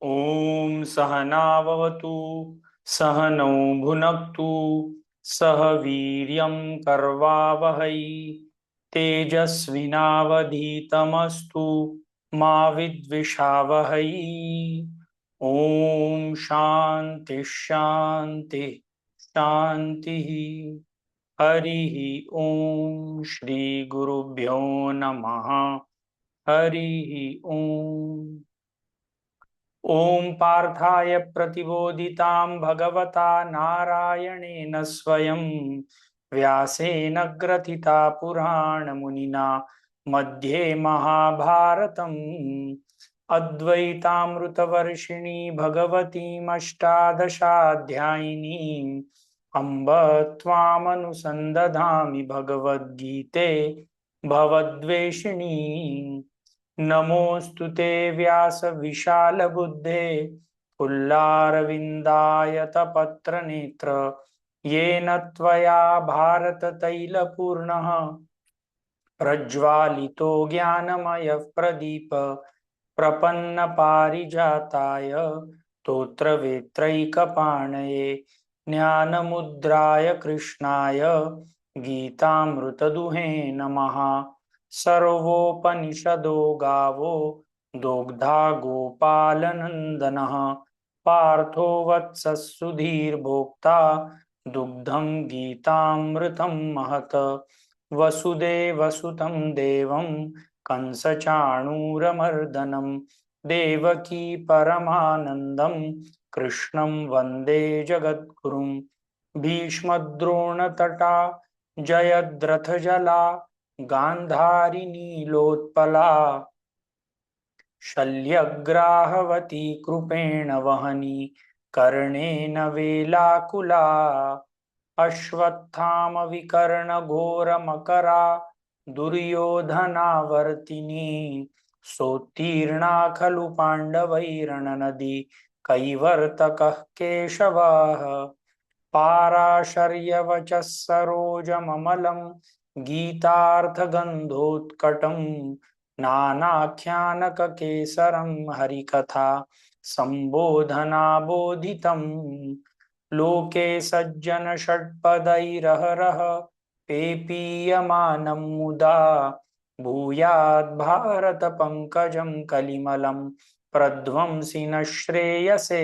ॐ सहनाववतु सहनौ भुनक्तु सह वीर्यं कर्वावहै तेजस्विनावधीतमस्तु मा विद्विषावहै। ॐ शान्ति शान्ति शान्तिः। हरिः ॐ श्री गुरुभ्यो नमः। हरिः ॐ। ॐ पार्थाय प्रतिबोधितां भगवता नारायणेन स्वयं व्यासेन ग्रथिता पुराणमुनिना मध्ये महाभारतम् अद्वैतामृतवर्षिणी भगवतीमष्टादशाध्यायिनीम् अम्ब त्वामनुसन्दधामि भगवद्गीते भवद्वेषिणी। नमोऽस्तु ते व्यास विशालबुद्धे पुल्लारविन्दायतपत्रनेत्र येन त्वया भारततैलपूर्णः प्रज्वालितो ज्ञानमयः प्रदीप प्रपन्नपारिजाताय स्तोत्रवेत्रैकपाणये ज्ञानमुद्राय कृष्णाय गीतामृतदुहे नमः। सर्वोपनिषदो गावो दोग्धा गोपालनन्दनः पार्थो वत्सः सुधीर्भोक्ता दुग्धं गीतामृतं महत्। वसुदेवसुतं देवं कंसचाणूरमर्दनं देवकी परमानन्दं कृष्णं वन्दे जगद्गुरुं। भीष्मद्रोणतटा जयद्रथजला गान्धारी नीलोत्पला शल्यग्राहवती कृपेण वहनी कर्णेन वेलाकुला अश्वत्थामविकर्णघोरमकरा दुर्योधनावर्तिनी सोत्तीर्णा खलु पाण्डवैरणनदी कैवर्तकः केशवः पाराशर्यवचः सरोजममलं गीतार्थगन्धोत्कटं नानाख्यानककेसरं हरिकथा सम्बोधनाबोधितम्। लोके सज्जन षट्पदैरहरः पेपीयमानं मुदा भूयात् भारत पंकजं कलिमलं प्रध्वंसि न श्रेयसे।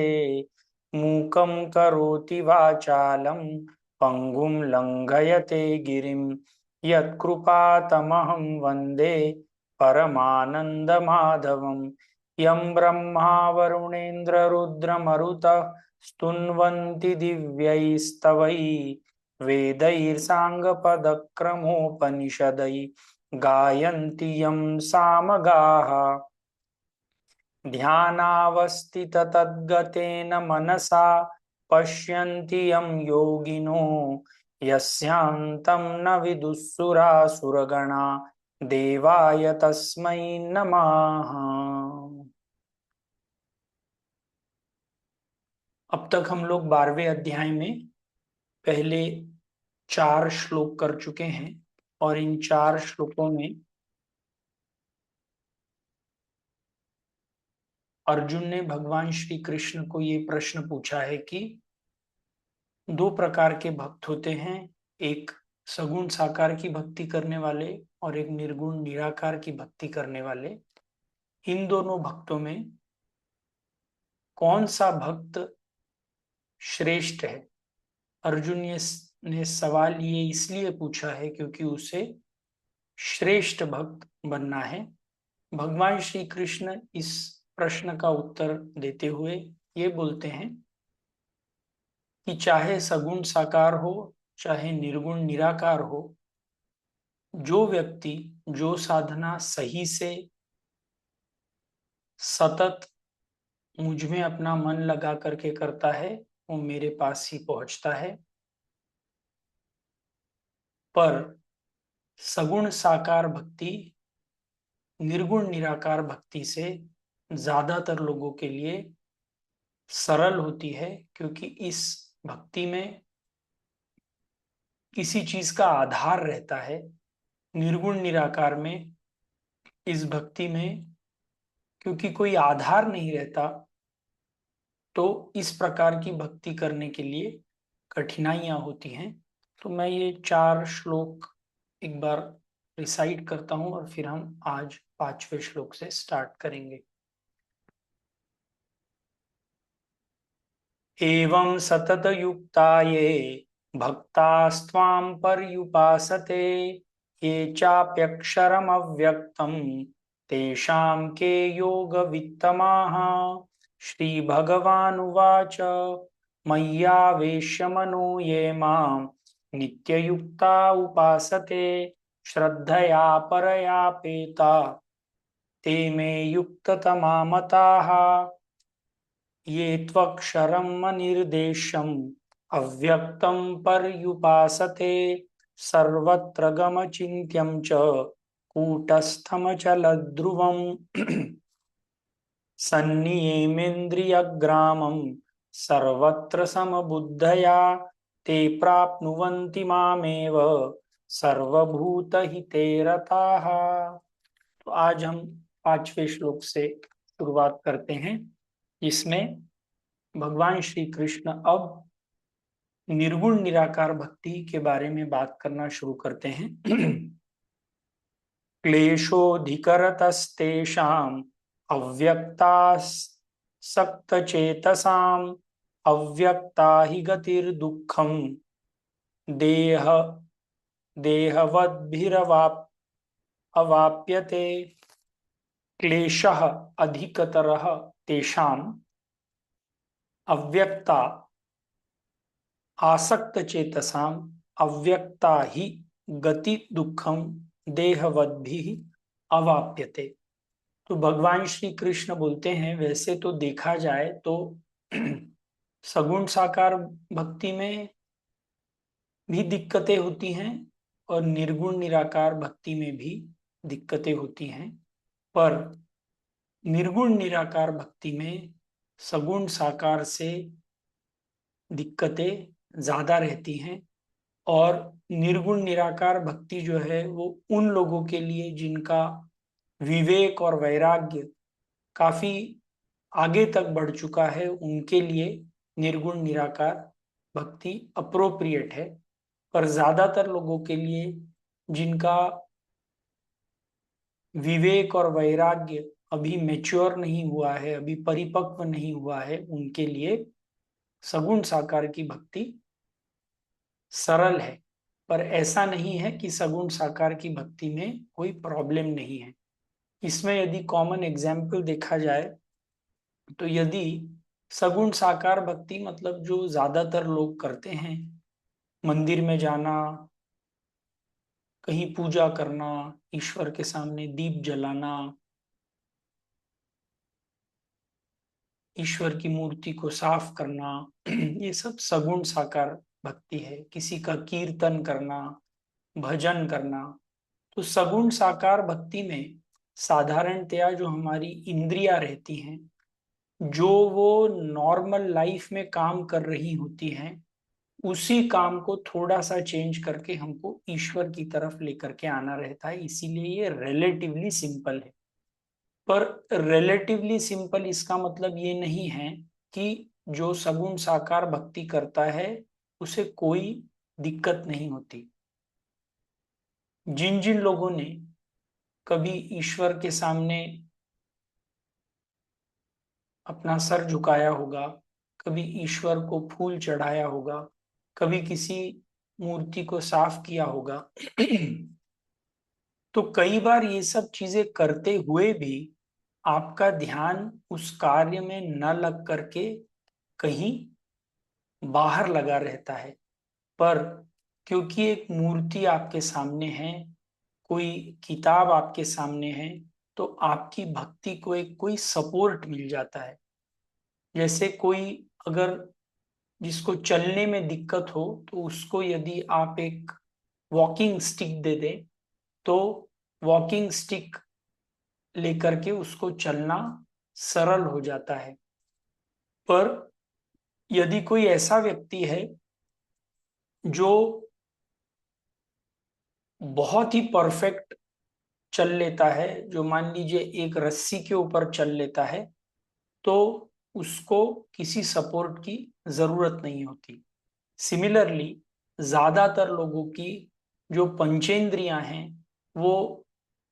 मूकं करोति वाचालं पंगुं लंघयते गिरिं यत्कृपातमहं वन्दे परमानन्दमाधवम्। यं ब्रह्मा वरुणेन्द्र रुद्रमरुतः स्तुन्वन्ति दिव्यैस्तवैः वेदैर्साङ्गपदक्रमोपनिषदैः गायन्ति यं सामगाः। ध्यानावस्थिततद्गतेन मनसा पश्यन्ति यं योगिनो यस्यान्तं न विदुःसुरासुरगणा देवाय तस्मै नमः। अब तक हम लोग 12वें अध्याय में पहले 4 श्लोक कर चुके हैं और इन 4 श्लोकों में अर्जुन ने भगवान श्री कृष्ण को ये प्रश्न पूछा है कि 2 प्रकार के भक्त होते हैं, एक सगुण साकार की भक्ति करने वाले और एक निर्गुण निराकार की भक्ति करने वाले। इन दोनों भक्तों में कौन सा भक्त श्रेष्ठ है? अर्जुन ने सवाल ये इसलिए पूछा है क्योंकि उसे श्रेष्ठ भक्त बनना है। भगवान श्री कृष्ण इस प्रश्न का उत्तर देते हुए ये बोलते हैं कि चाहे सगुण साकार हो चाहे निर्गुण निराकार हो, जो व्यक्ति जो साधना सही से सतत मुझ में अपना मन लगा करके करता है वो मेरे पास ही पहुंचता है। पर सगुण साकार भक्ति निर्गुण निराकार भक्ति से ज्यादातर लोगों के लिए सरल होती है, क्योंकि इस भक्ति में किसी चीज का आधार रहता है। निर्गुण निराकार में इस भक्ति में क्योंकि कोई आधार नहीं रहता, तो इस प्रकार की भक्ति करने के लिए कठिनाइयां होती हैं। तो मैं ये 4 श्लोक एक बार रिसाइट करता हूं और फिर हम आज 5वें श्लोक से स्टार्ट करेंगे। एवं सतत युक्ता ये भक्तास्त्वां पर्युपासते ये चाप्यक्षरम अव्यक्तम तेषां के योग वित्तमाः। श्री भगवानुवाच मय्यावेश्य मनो ये मां नित्ययुक्ता उपासते श्रद्धया परयापेता ते मे युक्ततमा मताः। ये त्वक्षरम् अनिर्देश्यम् अव्यक्तं पर्युपासते सर्वत्र गमचिन्त्यं च कूटस्थमचलध्रुवम् सन्नियमेन्द्रियग्रामं सर्वत्र समबुद्धया ते प्राप्नुवन्ति मामेव सर्वभूतहिते रताः। तो आज हम 5वें श्लोक से शुरुआत करते हैं, जिसमें भगवान श्री कृष्ण अब निर्गुण निराकार भक्ति के बारे में बात करना शुरू करते हैं। क्लेशोऽधिकरतस्तेषाम् अव्यक्तासक्तचेतसाम् अव्यक्ता हि गतिर्दुःखम् देह देहवद्भिरवाप्यते। क्लेशः अधिकतरः तेषाम् अव्यक्ता आसक्त चेतसाम अव्यक्ता ही गति दुखम देहवद्भि अवाप्यते। तो भगवान श्री कृष्ण बोलते हैं, वैसे तो देखा जाए तो सगुण साकार भक्ति में भी दिक्कतें होती हैं और निर्गुण निराकार भक्ति में भी दिक्कतें होती हैं, पर निर्गुण निराकार भक्ति में सगुण साकार से दिक्कतें ज्यादा रहती हैं। और निर्गुण निराकार भक्ति जो है वो उन लोगों के लिए जिनका विवेक और वैराग्य काफी आगे तक बढ़ चुका है, उनके लिए निर्गुण निराकार भक्ति अप्रोप्रिएट है। पर ज्यादातर लोगों के लिए जिनका विवेक और वैराग्य अभी मैच्योर नहीं हुआ है, अभी परिपक्व नहीं हुआ है, उनके लिए सगुण साकार की भक्ति सरल है। पर ऐसा नहीं है कि सगुण साकार की भक्ति में कोई प्रॉब्लम नहीं है। इसमें यदि कॉमन एग्जाम्पल देखा जाए तो यदि सगुण साकार भक्ति मतलब जो ज्यादातर लोग करते हैं, मंदिर में जाना, कहीं पूजा करना, ईश्वर के सामने दीप जलाना, ईश्वर की मूर्ति को साफ करना, ये सब सगुण साकार भक्ति है। किसी का कीर्तन करना, भजन करना। तो सगुण साकार भक्ति में साधारणतया जो हमारी इंद्रियां रहती हैं, जो वो नॉर्मल लाइफ में काम कर रही होती हैं, उसी काम को थोड़ा सा चेंज करके हमको ईश्वर की तरफ लेकर के आना रहता है। इसीलिए ये रिलेटिवली सिंपल है। पर रिलेटिवली सिंपल इसका मतलब ये नहीं है कि जो सगुण साकार भक्ति करता है उसे कोई दिक्कत नहीं होती। जिन जिन लोगों ने कभी ईश्वर के सामने अपना सर झुकाया होगा, कभी ईश्वर को फूल चढ़ाया होगा, कभी किसी मूर्ति को साफ किया होगा, तो कई बार ये सब चीजें करते हुए भी आपका ध्यान उस कार्य में न लग करके कहीं बाहर लगा रहता है। पर क्योंकि एक मूर्ति आपके सामने है, कोई किताब आपके सामने है, तो आपकी भक्ति को एक कोई सपोर्ट मिल जाता है। जैसे कोई अगर जिसको चलने में दिक्कत हो, तो उसको यदि आप एक वॉकिंग स्टिक दे दें, तो वॉकिंग स्टिक लेकर के उसको चलना सरल हो जाता है। पर यदि कोई ऐसा व्यक्ति है जो बहुत ही परफेक्ट चल लेता है, जो मान लीजिए एक रस्सी के ऊपर चल लेता है, तो उसको किसी सपोर्ट की जरूरत नहीं होती। सिमिलरली ज्यादातर लोगों की जो पंचेंद्रियां हैं वो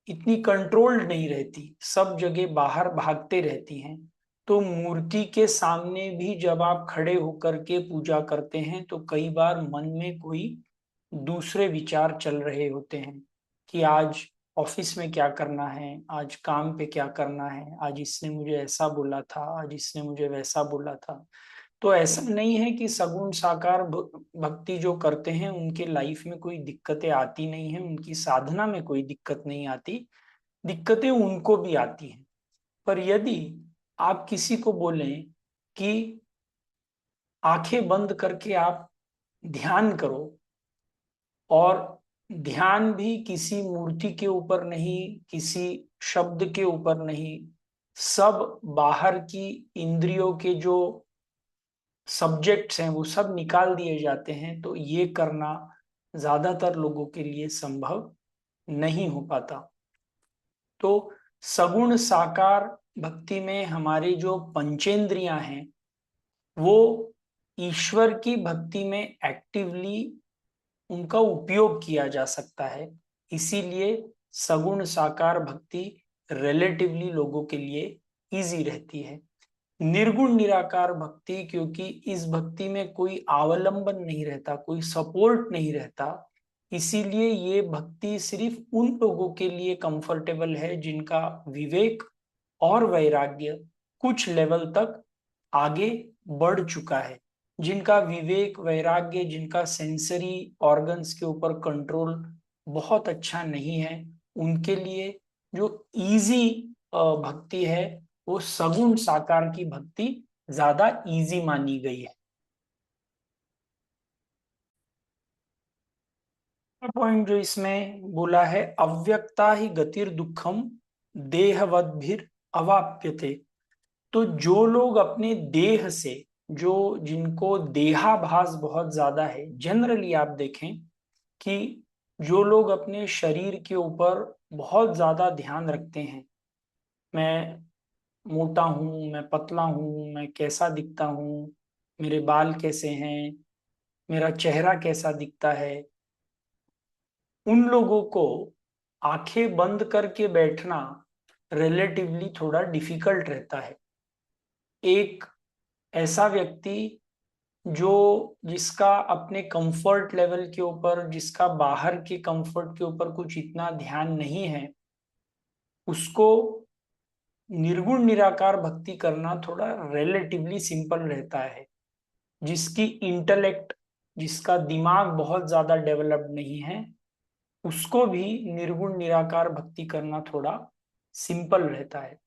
इतनी कंट्रोल्ड नहीं रहती, सब जगह बाहर भागते रहती हैं। तो मूर्ति के सामने भी जब आप खड़े होकर के पूजा करते हैं तो कई बार मन में कोई दूसरे विचार चल रहे होते हैं कि आज ऑफिस में क्या करना है, आज काम पे क्या करना है, आज इसने मुझे ऐसा बोला था, आज इसने मुझे वैसा बोला था। तो ऐसा नहीं है कि सगुण साकार भक्ति जो करते हैं उनके लाइफ में कोई दिक्कतें आती नहीं है, उनकी साधना में कोई दिक्कत नहीं आती, दिक्कतें उनको भी आती हैं। पर यदि आप किसी को बोलें कि आंखें बंद करके आप ध्यान करो, और ध्यान भी किसी मूर्ति के ऊपर नहीं, किसी शब्द के ऊपर नहीं, सब बाहर की इंद्रियों के जो सब्जेक्ट्स हैं वो सब निकाल दिए जाते हैं, तो ये करना ज्यादातर लोगों के लिए संभव नहीं हो पाता। तो सगुण साकार भक्ति में हमारी जो पंचेंद्रियां हैं वो ईश्वर की भक्ति में एक्टिवली उनका उपयोग किया जा सकता है। इसीलिए सगुण साकार भक्ति रिलेटिवली लोगों के लिए इजी रहती है। निर्गुण निराकार भक्ति, क्योंकि इस भक्ति में कोई अवलंबन नहीं रहता, कोई सपोर्ट नहीं रहता, इसीलिए ये भक्ति सिर्फ उन लोगों के लिए कंफर्टेबल है जिनका विवेक और वैराग्य कुछ लेवल तक आगे बढ़ चुका है, जिनका विवेक वैराग्य, जिनका सेंसरी ऑर्गन्स के ऊपर कंट्रोल बहुत अच्छा नहीं है, उनके लिए जो इजी भक्ति है वो सगुण साकार की भक्ति ज्यादा इजी मानी गई है। पॉइंट जो इसमें बोला है, अव्यक्ता ही गतिर दुखम देहवद्भिर अवाप्यते। तो जो लोग अपने देह से, जो जिनको देहाभास बहुत ज्यादा है, जनरली आप देखें कि जो लोग अपने शरीर के ऊपर बहुत ज्यादा ध्यान रखते हैं, मैं मोटा हूं, मैं पतला हूं, मैं कैसा दिखता हूं, मेरे बाल कैसे हैं, मेरा चेहरा कैसा दिखता है, उन लोगों को आंखें बंद करके बैठना रिलेटिवली थोड़ा डिफिकल्ट रहता है। एक ऐसा व्यक्ति जो जिसका अपने कंफर्ट लेवल के ऊपर, जिसका बाहर के कंफर्ट के ऊपर कुछ इतना ध्यान नहीं है, उसको निर्गुण निराकार भक्ति करना थोड़ा रिलेटिवली सिंपल रहता है। जिसकी इंटेलेक्ट, जिसका दिमाग बहुत ज्यादा डेवलप्ड नहीं है, उसको भी निर्गुण निराकार भक्ति करना थोड़ा सिंपल रहता है।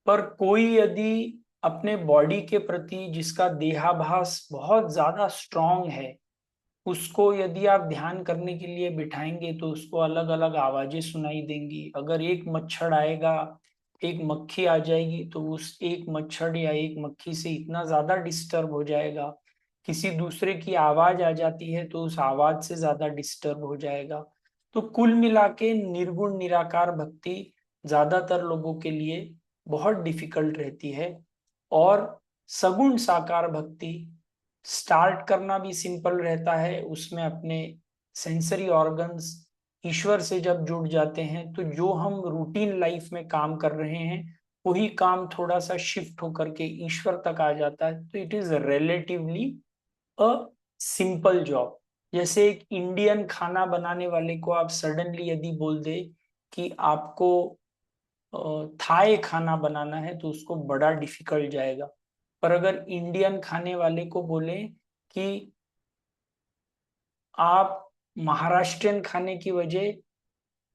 पर कोई यदि अपने बॉडी के प्रति, जिसका देहाभास बहुत ज्यादा स्ट्रांग है, उसको यदि आप ध्यान करने के लिए बिठाएंगे तो उसको अलग अलग आवाजें सुनाई देंगी। अगर एक मच्छर आएगा, एक मक्खी आ जाएगी, तो उस एक मच्छर या एक मक्खी से इतना ज्यादा डिस्टर्ब हो जाएगा। किसी दूसरे की आवाज आ जाती है तो उस आवाज से ज्यादा डिस्टर्ब हो जाएगा। तो कुल मिला के निर्गुण निराकार भक्ति ज्यादातर लोगों के लिए बहुत डिफिकल्ट रहती है। और सगुण साकार भक्ति स्टार्ट करना भी सिंपल रहता है। उसमें अपने सेंसरी ऑर्गन्स ईश्वर से जब जुड़ जाते हैं तो जो हम रूटीन लाइफ में काम कर रहे हैं वही काम थोड़ा सा शिफ्ट होकर के ईश्वर तक आ जाता है। तो it is relatively a simple job. जैसे एक इंडियन खाना बनाने वाले को आप सडनली यदि बोल दे कि आपको थाई खाना बनाना है, तो उसको बड़ा डिफिकल्ट जाएगा। पर अगर इंडियन खाने वाले को बोले कि आप महाराष्ट्रियन खाने की वजह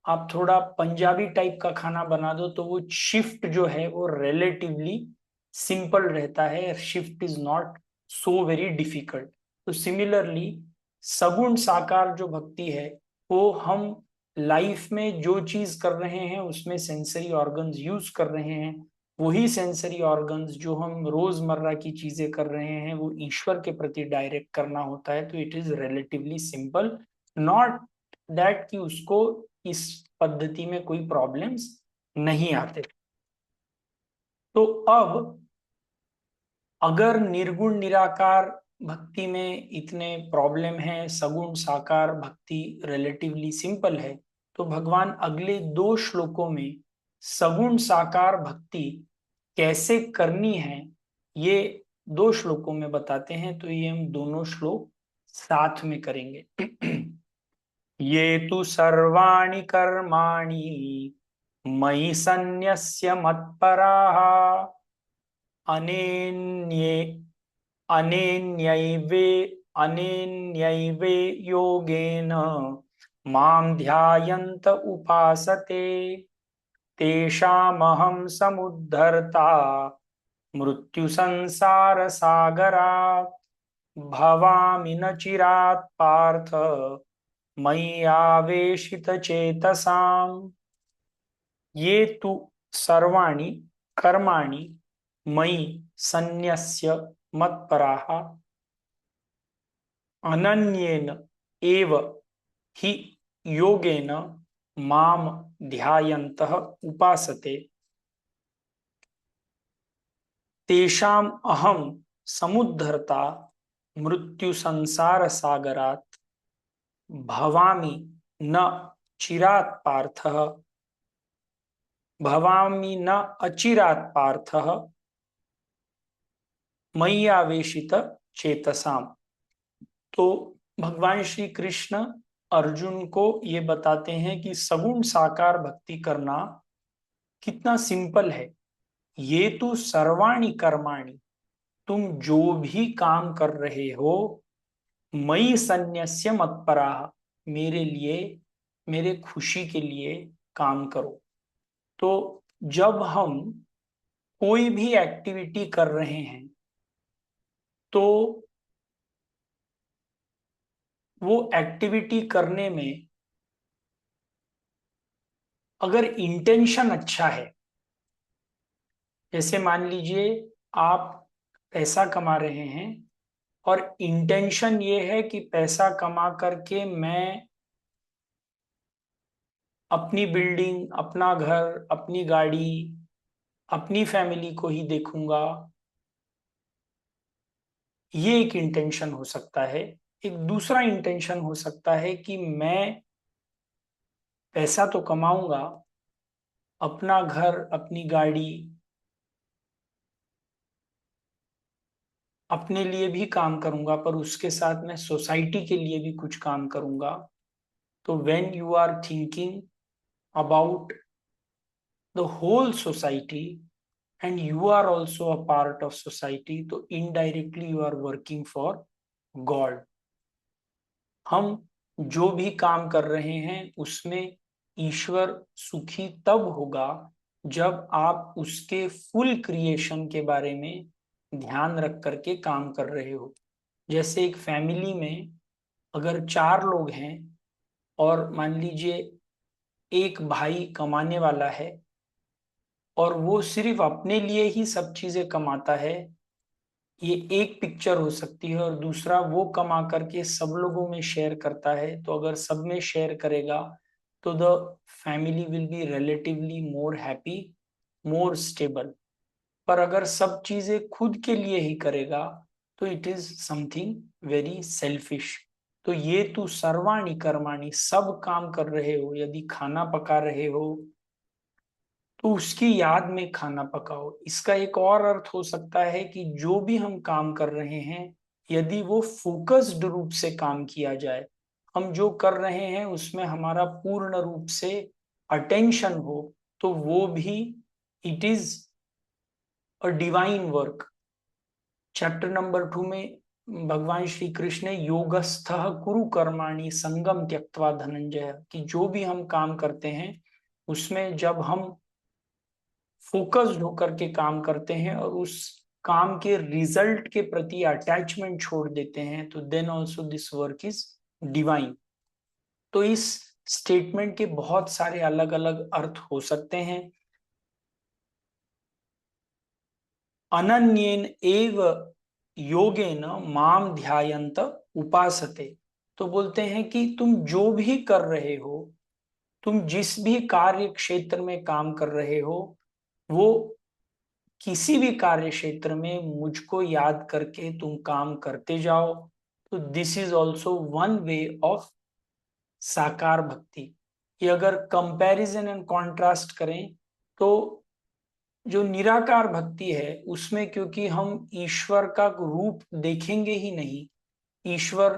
आप थोड़ा पंजाबी टाइप का खाना बना दो, तो वो शिफ्ट जो है वो रिलेटिवली सिंपल रहता है। Shift is not so very difficult. तो सिमिलरली सगुण साकार जो भक्ति है वो हम लाइफ में जो चीज कर रहे हैं उसमें सेंसरी ऑर्गन्स यूज कर रहे हैं, वही सेंसरी ऑर्गन्स जो हम रोजमर्रा की चीजें कर रहे हैं वो ईश्वर के प्रति डायरेक्ट करना होता है। तो it is relatively simple, not that कि उसको इस पद्धति में कोई प्रॉब्लम्स नहीं आते। तो अब अगर निर्गुण निराकार भक्ति में इतने प्रॉब्लम है, सगुण साकार भक्ति रिलेटिवली सिंपल है, तो भगवान अगले 2 श्लोकों में सगुण साकार भक्ति कैसे करनी है ये 2 श्लोकों में बताते हैं। तो ये हम दोनों श्लोक साथ में करेंगे। ये तु सर्वाणि कर्माणि मयि सन्न्यस्य मत्पराः अनेन्ये अनेन्यैवे अनेन्यैवे योगेन मां ध्यायन्त उपासते तेषामहं समुद्धर्ता मृत्यु संसार सागरात् भवामि न चिरात् पार्थ मयि आवेशित चेतसाम्। ये तु सर्वाणि कर्माणि मयि सन्न्यस्य मत्पराः अनन्येन एव हि योगेन माम ध्यायन्तः उपासते तेषाम अहम समुद्धर्ता मृत्यु संसार सागरात् भवामि न चिरात् पार्थः भवामि न अचिरात् पार्थः मयि आवेशित चेतसाम। तो भगवान श्री कृष्ण अर्जुन को ये बताते हैं कि सगुण साकार भक्ति करना कितना सिंपल है। ये तो सर्वाणि कर्माणि, तुम जो भी काम कर रहे हो, मयि सन्न्यस्य मत्पराः, मेरे लिए, मेरे खुशी के लिए काम करो। तो जब हम कोई भी एक्टिविटी कर रहे हैं तो वो एक्टिविटी करने में अगर इंटेंशन अच्छा है, जैसे मान लीजिए आप पैसा कमा रहे हैं और इंटेंशन ये है कि पैसा कमा करके मैं अपनी बिल्डिंग, अपना घर, अपनी गाड़ी, अपनी फैमिली को ही देखूंगा, ये एक इंटेंशन हो सकता है। एक दूसरा इंटेंशन हो सकता है कि मैं पैसा तो कमाऊंगा, अपना घर, अपनी गाड़ी, अपने लिए भी काम करूंगा, पर उसके साथ मैं सोसाइटी के लिए भी कुछ काम करूंगा। तो when you are thinking about the whole society and you are also a part of society, तो indirectly you are working for God। हम जो भी काम कर रहे हैं उसमें ईश्वर सुखी तब होगा जब आप उसके फुल क्रिएशन के बारे में ध्यान रख करके काम कर रहे हो। जैसे एक फैमिली में अगर 4 लोग हैं और मान लीजिए एक भाई कमाने वाला है और वो सिर्फ अपने लिए ही सब चीजें कमाता है, ये एक पिक्चर हो सकती है। और दूसरा, वो कमा करके सब लोगों में शेयर करता है, तो अगर सब में शेयर करेगा तो the family will be relatively more happy, more stable. पर अगर सब चीजें खुद के लिए ही करेगा तो it is something very selfish. तो ये तू सर्वाणि कर्माणि, सब काम कर रहे हो, यदि खाना पका रहे हो तो उसकी याद में खाना पकाओ। इसका एक और अर्थ हो सकता है कि जो भी हम काम कर रहे हैं, यदि वो फोकस्ड रूप से काम किया जाए, हम जो कर रहे हैं उसमें हमारा पूर्ण रूप से अटेंशन हो, तो वो भी it is a divine work. Chapter number 2 में भगवान श्री कृष्ण ने योगस्थः कुरु कर्माणि संगम त्यक्त्वा धनंजय, कि जो भी हम काम करते हैं उसमें जब हम फोकस्ड होकर के काम करते हैं और उस काम के रिजल्ट के प्रति अटैचमेंट छोड़ देते हैं, तो then also this work is divine. तो इस स्टेटमेंट के बहुत सारे अलग अलग अर्थ हो सकते हैं। अनन्येन एव योगेन माम ध्यायन्त उपासते, तो बोलते हैं कि तुम जो भी कर रहे हो, तुम जिस भी कार्य क्षेत्र में काम कर रहे हो, वो किसी भी कार्य क्षेत्र में मुझको याद करके तुम काम करते जाओ। तो this is also one way of साकार भक्ति। ये अगर कंपैरिजन एंड कॉन्ट्रास्ट करें तो जो निराकार भक्ति है उसमें, क्योंकि हम ईश्वर का रूप देखेंगे ही नहीं, ईश्वर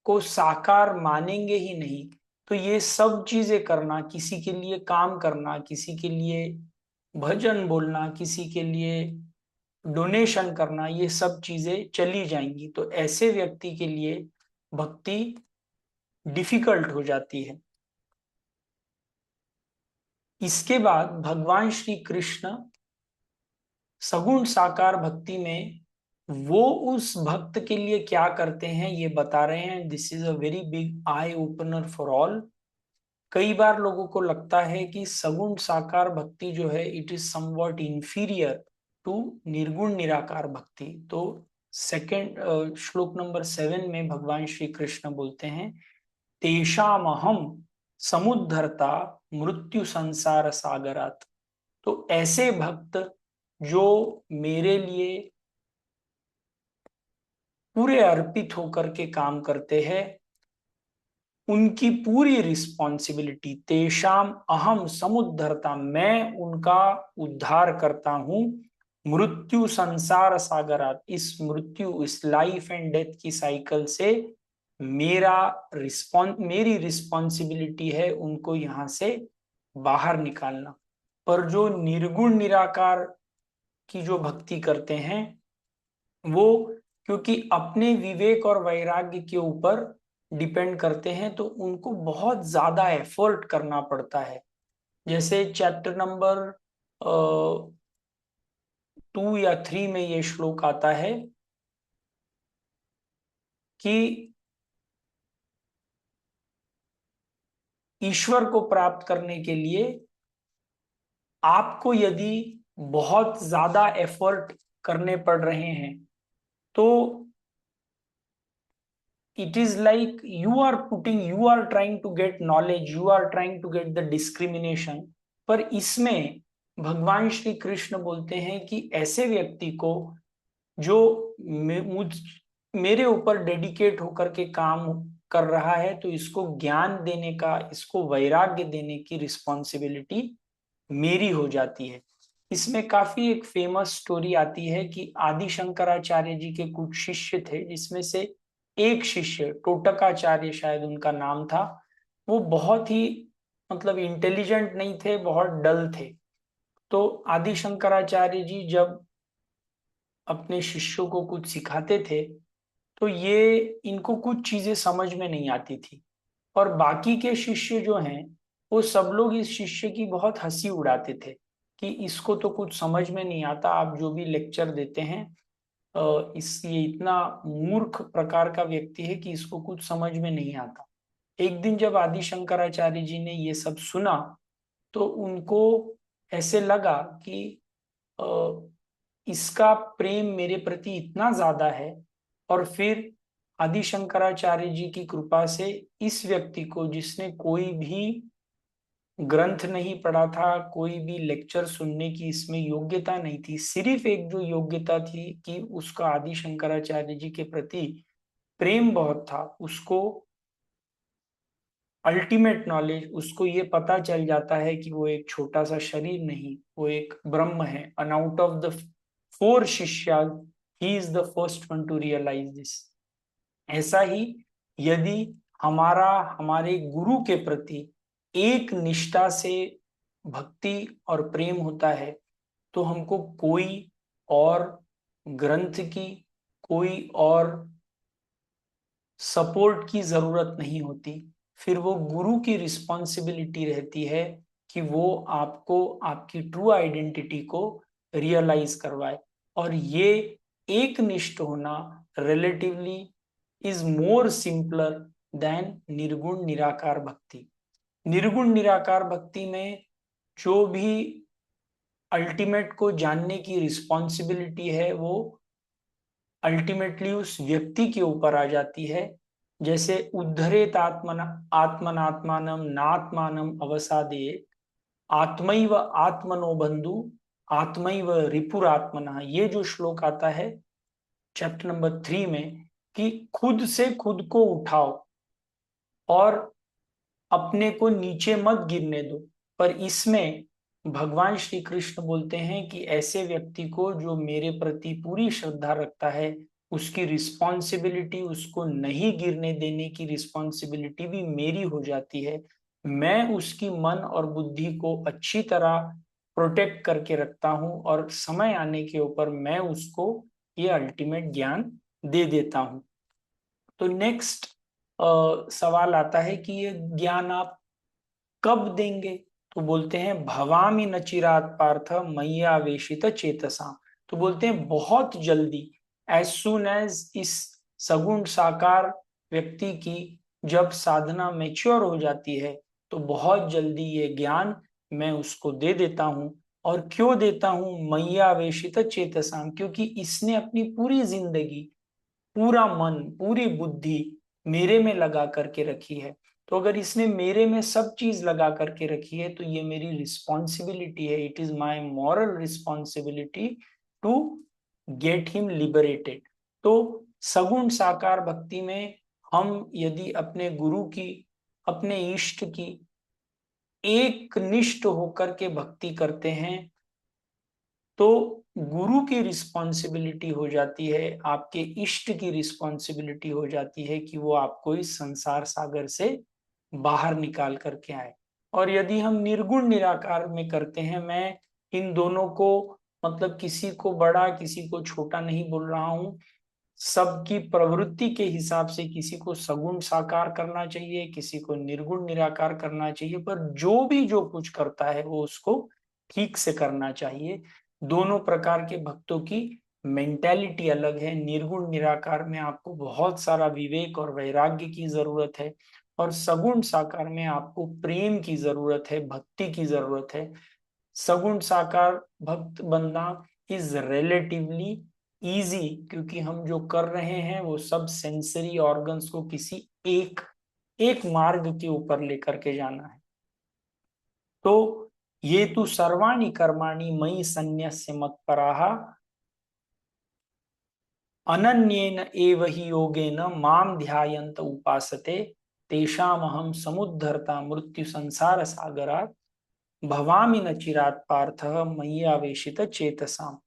को साकार मानेंगे ही नहीं, तो ये सब चीजें करना, किसी के लिए काम करना, किसी के लिए भजन बोलना, किसी के लिए डोनेशन करना, ये सब चीजें चली जाएंगी। तो ऐसे व्यक्ति के लिए भक्ति डिफिकल्ट हो जाती है। इसके बाद भगवान श्री कृष्ण सगुण साकार भक्ति में वो उस भक्त के लिए क्या करते हैं ये बता रहे हैं। This is a very big eye opener for all. कई बार लोगों को लगता है कि सगुण साकार भक्ति जो है it is somewhat inferior to निर्गुण निराकार भक्ति। तो सेकेंड श्लोक नंबर 7 में भगवान श्री कृष्ण बोलते हैं, तेषामहम समुद्धरता मृत्यु संसार सागरात। तो ऐसे भक्त जो मेरे लिए पूरे अर्पित होकर के काम करते हैं, उनकी पूरी रिस्पॉन्सिबिलिटी, तेषाम अहम समुद्धरता, मैं उनका उद्धार करता हूं मृत्यु संसार सागरात, इस मृत्यु, इस लाइफ एंड डेथ की साइकिल से मेरी रिस्पॉन्सिबिलिटी है उनको यहां से बाहर निकालना। पर जो निर्गुण निराकार की जो भक्ति करते हैं वो, क्योंकि अपने विवेक और वैराग्य के ऊपर डिपेंड करते हैं, तो उनको बहुत ज्यादा एफर्ट करना पड़ता है। जैसे चैप्टर नंबर 2 या 3 में ये श्लोक आता है कि ईश्वर को प्राप्त करने के लिए आपको यदि बहुत ज्यादा एफर्ट करने पड़ रहे हैं तो it is like you are trying to get knowledge, you are trying to get the discrimination। पर इसमें भगवान श्री कृष्ण बोलते हैं कि ऐसे व्यक्ति को जो मेरे ऊपर डेडिकेट होकर के काम कर रहा है, तो इसको ज्ञान देने का, इसको वैराग्य देने की रिस्पॉन्सिबिलिटी मेरी हो जाती है। इसमें काफी एक फेमस स्टोरी आती है कि आदि शंकराचार्य जी के कुछ शिष्य थे, जिसमें से एक शिष्य टोटकाचार्य शायद उनका नाम था, वो बहुत ही मतलब इंटेलिजेंट नहीं थे, बहुत डल थे। तो आदि शंकराचार्य जी जब अपने शिष्यों को कुछ सिखाते थे तो ये इनको कुछ चीजें समझ में नहीं आती थी, और बाकी के शिष्य जो हैं वो सब लोग इस शिष्य की बहुत हंसी उड़ाते थे कि इसको तो कुछ समझ में नहीं आता, आप जो भी लेक्चर देते हैं ये इतना मूर्ख प्रकार का व्यक्ति है कि इसको कुछ समझ में नहीं आता। एक दिन जब आदि शंकराचार्य जी ने ये सब सुना तो उनको ऐसे लगा कि इसका प्रेम मेरे प्रति इतना ज्यादा है। और फिर आदि शंकराचार्य जी की कृपा से इस व्यक्ति को, जिसने कोई भी ग्रंथ नहीं पढ़ा था, कोई भी लेक्चर सुनने की इसमें योग्यता नहीं थी, सिर्फ एक जो योग्यता थी कि उसका आदि शंकराचार्य जी के प्रति प्रेम बहुत था, उसको अल्टीमेट नॉलेज, उसको ये पता चल जाता है कि वो एक छोटा सा शरीर नहीं, वो एक ब्रह्म है। एंड आउट ऑफ द 4 शिष्या he is the first one to realise this. ऐसा ही यदि हमारा हमारे गुरु के प्रति एक निष्ठा से भक्ति और प्रेम होता है तो हमको कोई और ग्रंथ की, कोई और सपोर्ट की जरूरत नहीं होती। फिर वो गुरु की रिस्पॉन्सिबिलिटी रहती है कि वो आपको आपकी ट्रू आइडेंटिटी को रियलाइज करवाए। और ये एक निष्ठ होना relatively is more simpler than निर्गुण निराकार भक्ति। निर्गुण निराकार भक्ति में जो भी अल्टीमेट को जानने की रिस्पॉन्सिबिलिटी है वो अल्टीमेटली उस व्यक्ति के ऊपर आ जाती है। जैसे उद्धरेत आत्मनात्मानम नात्मानम अवसादे आत्मैव आत्मनो बंधु आत्मैव रिपुरात्मनः, ये जो श्लोक आता है चैप्टर नंबर 3 में, कि खुद से खुद को उठाओ और अपने को नीचे मत गिरने दो। पर इसमें भगवान श्री कृष्ण बोलते हैं कि ऐसे व्यक्ति को जो मेरे प्रति पूरी श्रद्धा रखता है, उसकी रिस्पॉन्सिबिलिटी, उसको नहीं गिरने देने की रिस्पॉन्सिबिलिटी भी मेरी हो जाती है। मैं उसकी मन और बुद्धि को अच्छी तरह प्रोटेक्ट करके रखता हूं और समय आने के ऊपर मैं उसको ये अल्टीमेट ज्ञान दे देता हूं। तो नेक्स्ट सवाल आता है कि ये ज्ञान आप कब देंगे? तो बोलते हैं भवामि न चिरात पार्थ मय्यावेशित चेतसा। तो बोलते हैं बहुत जल्दी, एज सुन एज इस सगुण साकार व्यक्ति की जब साधना मैच्योर हो जाती है, तो बहुत जल्दी ये ज्ञान मैं उसको दे देता हूं। और क्यों देता हूं? मय्यावेशित चेतसा, क्योंकि इसने अपनी पूरी जिंदगी, पूरा मन, पूरी बुद्धि मेरे में लगा करके रखी है। तो अगर इसने मेरे में सब चीज लगा करके रखी है, तो ये मेरी रिस्पॉन्सिबिलिटी है, it is my moral responsibility to get him liberated. तो सगुण साकार भक्ति में हम यदि अपने गुरु की, अपने इष्ट की एक निष्ठ होकर के भक्ति करते हैं, तो गुरु की रिस्पॉन्सिबिलिटी हो जाती है, आपके इष्ट की रिस्पॉन्सिबिलिटी हो जाती है कि वो आपको इस संसार सागर से बाहर निकाल करके आए। और यदि हम निर्गुण निराकार में करते हैं, मैं इन दोनों को, मतलब किसी को बड़ा किसी को छोटा नहीं बोल रहा हूं, सबकी प्रवृत्ति के हिसाब से किसी को सगुण साकार करना चाहिए, किसी को निर्गुण निराकार करना चाहिए, पर जो भी जो कुछ करता है वो उसको ठीक से करना चाहिए। दोनों प्रकार के भक्तों की मेंटेलिटी अलग है। निर्गुण निराकार में आपको बहुत सारा विवेक और वैराग्य की जरूरत है, और सगुण साकार में आपको प्रेम की जरूरत है, भक्ति की जरूरत है। सगुण साकार भक्त बनना इज रिलेटिवली इजी, क्योंकि हम जो कर रहे हैं वो सब सेंसरी ऑर्गन्स को किसी एक एक मार्ग के ऊपर लेकर के जाना है। तो ये तू सर्वाणि कर्माणि मयि सन्न्यस्य मत्पराः अनन्येन एव हि योगेन माम ध्यायन्त उपासते तेषामहं समुद्धर्ता मृत्यु संसार सागरात् भवामि न चिरात पार्थ मय्यावेशित चेतसाम।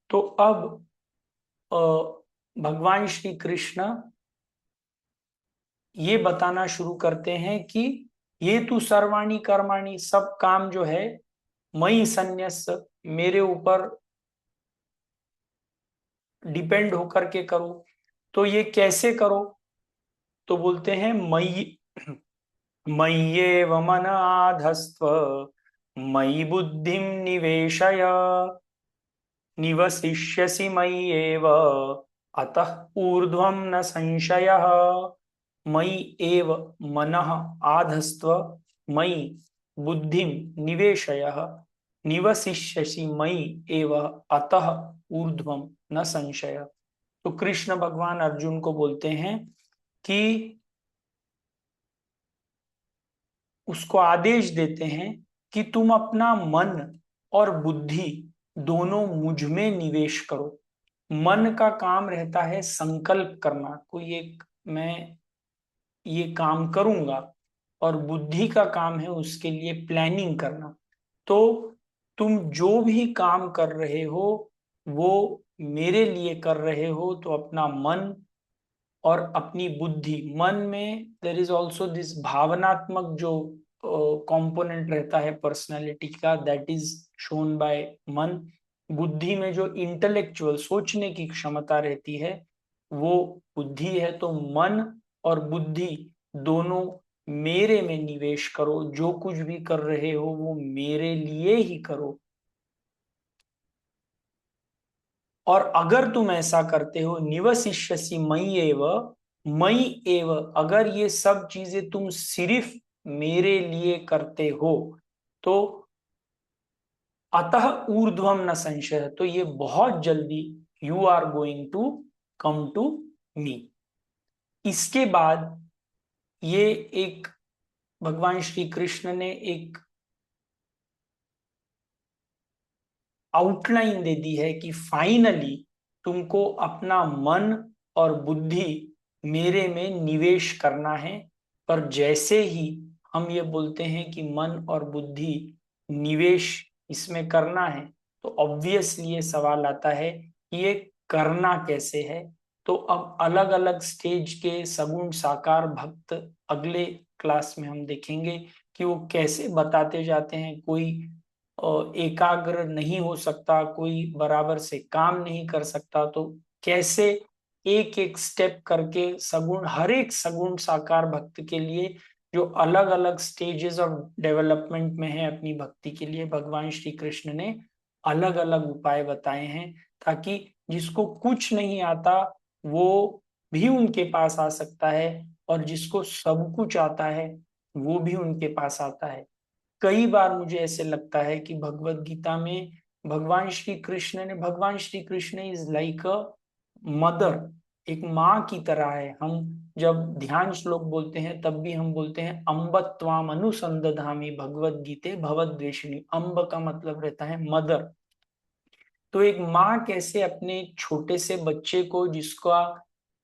तो अब भगवान श्री कृष्ण ये बताना शुरू करते हैं कि ये तू सर्वाणी कर्माणी, सब काम जो है मई संन्यास, मेरे ऊपर डिपेंड होकर के करो। तो ये कैसे करो? तो बोलते हैं मयि मय्येव मन आधस्त्व मयि बुद्धिम निवेशय निवसिष्यसि मय्येव अतः ऊर्ध्वं न संशयः। मयि एव मनः आधस्त्व मयि बुद्धिम निवेशयः निवसिष्यसि मयि एव अतः ऊर्ध्वं न संशय। तो कृष्ण भगवान अर्जुन को बोलते हैं कि उसको आदेश देते हैं कि तुम अपना मन और बुद्धि दोनों मुझ में निवेश करो। मन का काम रहता है संकल्प करना, कोई एक मैं ये काम करूंगा, और बुद्धि का काम है उसके लिए प्लानिंग करना। तो तुम जो भी काम कर रहे हो वो मेरे लिए कर रहे हो, तो अपना मन और अपनी बुद्धि, मन में देर इज ऑल्सो दिस भावनात्मक जो कंपोनेंट रहता है पर्सनालिटी का, दैट इज शोन बाय मन। बुद्धि में जो इंटेलेक्चुअल सोचने की क्षमता रहती है वो बुद्धि है। तो मन और बुद्धि दोनों मेरे में निवेश करो, जो कुछ भी कर रहे हो वो मेरे लिए ही करो। और अगर तुम ऐसा करते हो, निवसिष्यसि मयि एव, मयि एव, अगर ये सब चीजें तुम सिर्फ मेरे लिए करते हो, तो अतः ऊर्ध्वम न संशय, तो ये बहुत जल्दी you are going to come to me. इसके बाद ये एक भगवान श्री कृष्ण ने एक आउटलाइन दे दी है कि फाइनली तुमको अपना मन और बुद्धि मेरे में निवेश करना है। पर जैसे ही हम ये बोलते हैं कि मन और बुद्धि निवेश इसमें करना है, तो ऑब्वियसली ये सवाल आता है कि ये करना कैसे है। तो अब अलग अलग स्टेज के सगुण साकार भक्त अगले क्लास में हम देखेंगे कि वो कैसे बताते जाते हैं। कोई एकाग्र नहीं हो सकता, कोई बराबर से काम नहीं कर सकता, तो कैसे एक एक स्टेप करके सगुण, हर एक सगुण साकार भक्त के लिए जो अलग अलग स्टेजेस ऑफ डेवलपमेंट में है अपनी भक्ति के लिए, भगवान श्री कृष्ण ने अलग अलग उपाय बताए हैं, ताकि जिसको कुछ नहीं आता वो भी उनके पास आ सकता है, और जिसको सब कुछ आता है वो भी उनके पास आता है। कई बार मुझे ऐसे लगता है कि भगवत गीता में भगवान Shri Krishna is like a mother, एक माँ की तरह है। हम जब ध्यान श्लोक बोलते हैं तब भी हम बोलते हैं अम्ब त्वाम अनुसंदधामि भगवत गीते भवद्वेषिणी। अम्ब का मतलब रहता है मदर। तो एक माँ कैसे अपने छोटे से बच्चे को,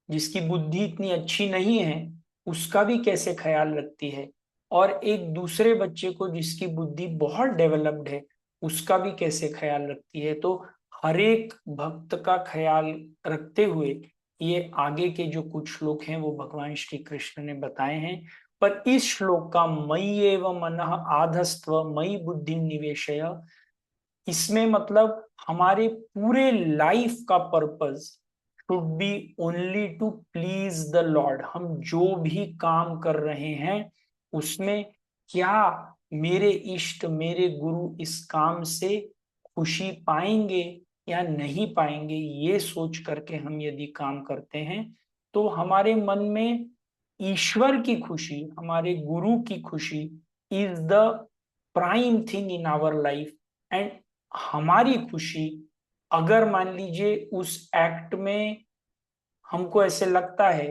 जिसकी बुद्धि इतनी अच्छी नहीं है, उसका भी कैसे ख्याल रखती है, और एक दूसरे बच्चे को जिसकी बुद्धि बहुत डेवलप्ड है उसका भी कैसे ख्याल रखती है। तो हर एक भक्त का ख्याल रखते हुए ये आगे के जो कुछ श्लोक हैं वो भगवान श्री कृष्ण ने बताए हैं। पर इस श्लोक का मयि एव मनः आधस्त्व मयि बुद्धि निवेशय, इसमें मतलब हमारे पूरे लाइफ का purpose should be only to please the Lord. हम जो भी काम कर रहे हैं उसमें क्या मेरे इष्ट, मेरे गुरु इस काम से खुशी पाएंगे या नहीं पाएंगे, ये सोच करके हम यदि काम करते हैं तो हमारे मन में ईश्वर की खुशी, हमारे गुरु की खुशी is the prime thing in our life. And हमारी खुशी, अगर मान लीजिए उस एक्ट में हमको ऐसे लगता है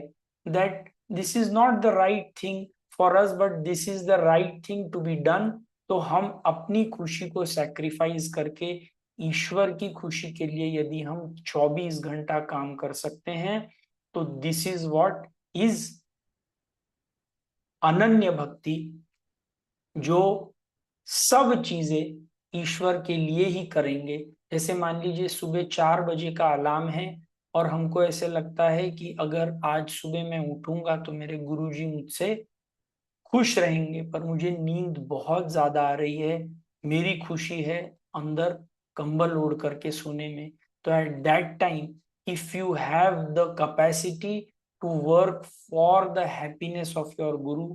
that this is not the right thing for us but this is the right thing to be done, तो हम अपनी खुशी को सैक्रिफाइस करके ईश्वर की खुशी के लिए यदि हम 24 घंटा काम कर सकते हैं, तो दिस इज व्हाट इज अनन्य भक्ति, जो सब चीजें ईश्वर के लिए ही करेंगे। जैसे मान लीजिए सुबह 4 बजे का अलार्म है और हमको ऐसे लगता है कि अगर आज सुबह मैं उठूंगा तो मेरे गुरुजी मुझसे खुश रहेंगे, पर मुझे नींद बहुत ज्यादा आ रही है, मेरी खुशी है अंदर कंबल ओढ़ करके सोने में। तो at that time if you have the capacity to work for the happiness of your guru,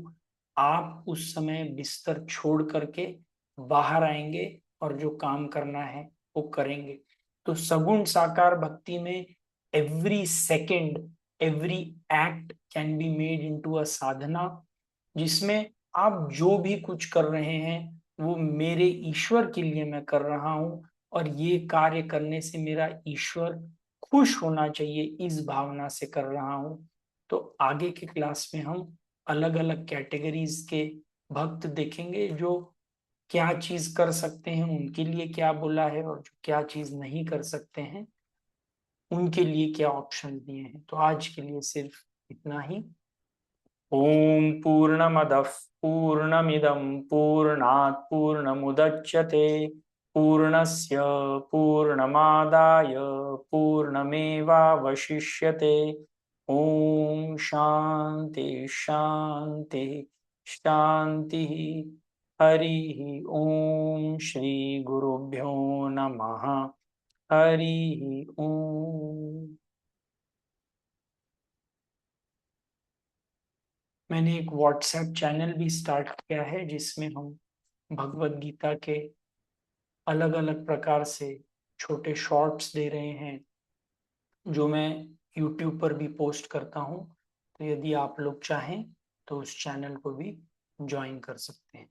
आप उस समय बिस्तर छोड़ करके बाहर आएंगे और जो काम करना है वो करेंगे। तो सगुण साकार भक्ति में every second, every act can be made into a sadhana, जिसमें आप जो भी कुछ कर रहे हैं वो मेरे ईश्वर के लिए मैं कर रहा हूं, और ये कार्य करने से मेरा ईश्वर खुश होना चाहिए, इस भावना से कर रहा हूं। तो आगे के क्लास में हम अलग अलग कैटेगरीज के भक्त देखेंगे, जो क्या चीज कर सकते हैं उनके लिए क्या बोला है, और जो क्या चीज नहीं कर सकते हैं उनके लिए क्या ऑप्शन दिए हैं। तो आज के लिए सिर्फ इतना ही। ओम पूर्णमदः पूर्णमिदं पूर्णात् पूर्णमुदच्यते पूर्णस्य पूर्णमादाय पूर्णमेवावशिष्यते। ओम शांति शांति शांति। हरि ओम श्री गुरुभ्यो नमः। हरि ओम। मैंने एक व्हाट्सएप चैनल भी स्टार्ट किया है जिसमें हम भगवत गीता के अलग अलग प्रकार से छोटे शॉर्ट्स दे रहे हैं, जो मैं यूट्यूब पर भी पोस्ट करता हूं। तो यदि आप लोग चाहें तो उस चैनल को भी ज्वाइन कर सकते हैं।